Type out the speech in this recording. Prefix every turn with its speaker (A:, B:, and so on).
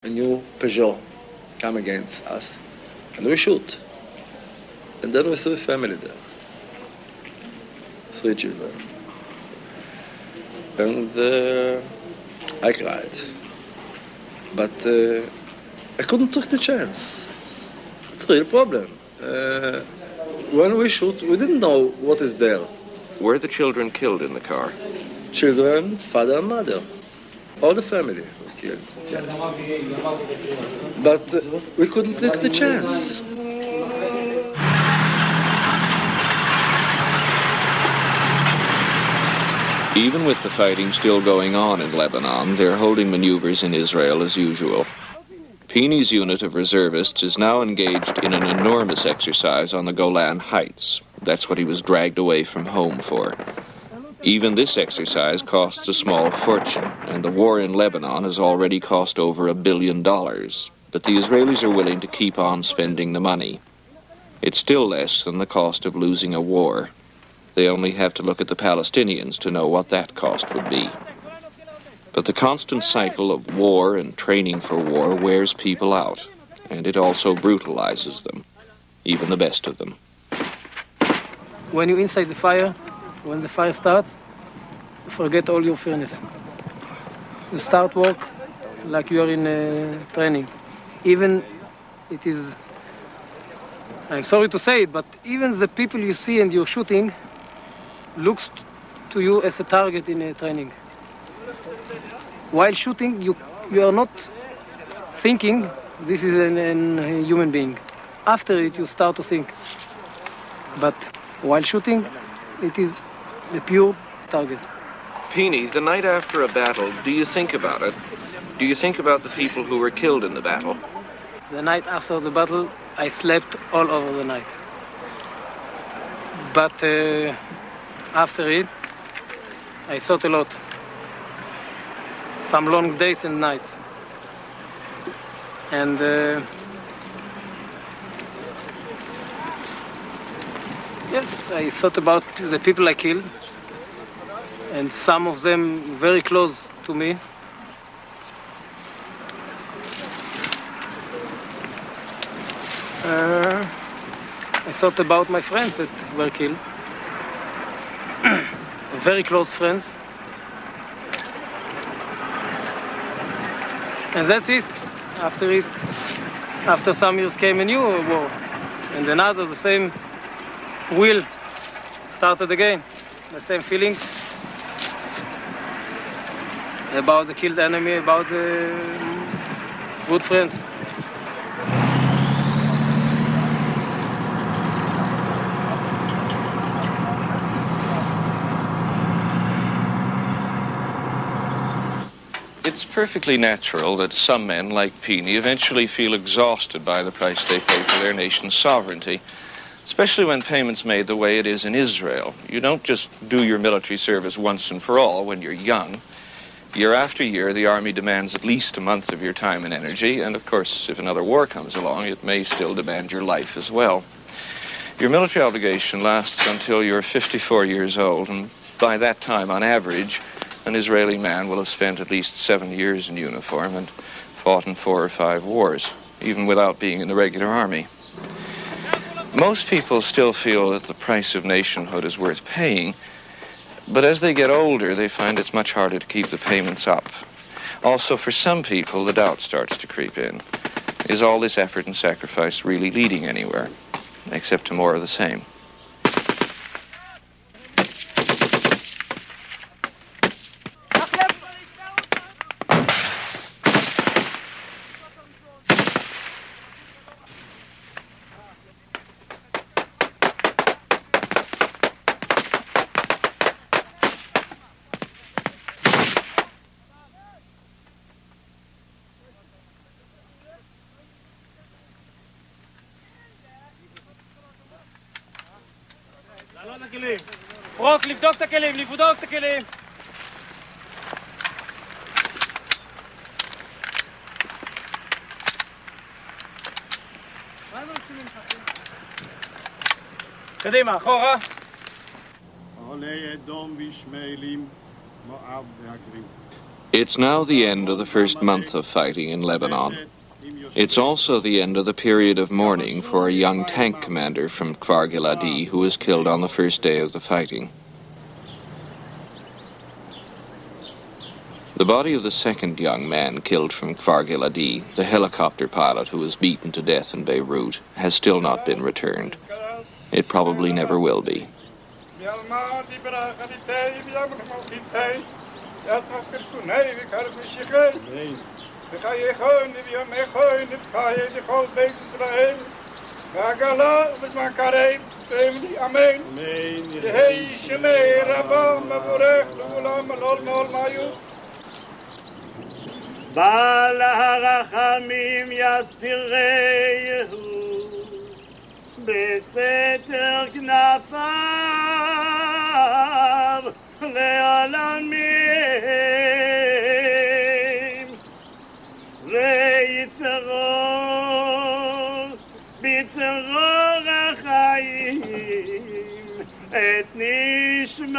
A: A new Peugeot come against us, and we shoot. And then we saw a family there, 3 children. And I cried. But I couldn't take the chance. It's a real problem. When we shoot, we didn't know what is there.
B: Were the children killed in the car?
A: Children, father and mother. All the family was killed, yes. But we couldn't take the chance.
B: Even with the fighting still going on in Lebanon, they're holding maneuvers in Israel as usual. Peeny's unit of reservists is now engaged in an enormous exercise on the Golan Heights. That's what he was dragged away from home for. Even this exercise costs a small fortune, and the war in Lebanon has already cost over $1 billion. But the Israelis are willing to keep on spending the money. It's still less than the cost of losing a war. They only have to look at the Palestinians to know what that cost would be. But the constant cycle of war and training for war wears people out, and it also brutalizes them, even the best of them.
C: When you're inside the fire, when the fire starts, forget all your fearness. You start work like you are in training. Even it is, I'm sorry to say it, but even the people you see and you're shooting looks to you as a target in training. While shooting, you are not thinking this is a human being. After it, you start to think. But while shooting, it is the pure target.
B: Peeny, the night after a battle, do you think about it? Do you think about the people who were killed in the battle?
C: The night after the battle, I slept all over the night. But after it, I thought a lot. Some long days and nights. And yes, I thought about the people I killed, and some of them very close to me. I thought about my friends that were killed, very close friends. And that's it. After some years came a new war, and another, the same will started again. The same feelings about the killed enemy, about the good friends.
B: It's perfectly natural that some men, like Peeny, eventually feel exhausted by the price they pay for their nation's sovereignty, especially when payment's made the way it is in Israel. You don't just do your military service once and for all when you're young. Year after year, the army demands at least a month of your time and energy, and of course, if another war comes along, it may still demand your life as well. Your military obligation lasts until you're 54 years old, and by that time, on average, an Israeli man will have spent at least 7 years in uniform and fought in 4 or 5 wars, even without being in the regular army. Most people still feel that the price of nationhood is worth paying, but as they get older, they find it's much harder to keep the payments up. Also, for some people, the doubt starts to creep in. Is all this effort and sacrifice really leading anywhere, except to more of the same?
C: פרוק, לבדוק את הכלים, לבדוק את הכלים. קדימה, אחורה.
D: עולי אדום וישמעאלים, מואב והגרים.
B: It's now the end of the first month of fighting in Lebanon. It's also the end of the period of mourning for a young tank commander from Kfar Giladi who was killed on the first day of the fighting. The body of the second young man killed from Kfar Giladi, the helicopter pilot who was beaten to death in Beirut, has still not been returned. It probably never will be.
D: בעל הרחמים יסתירהו בסתר כנפיו לעולמים ויצרור בצרור החיים את נשמתו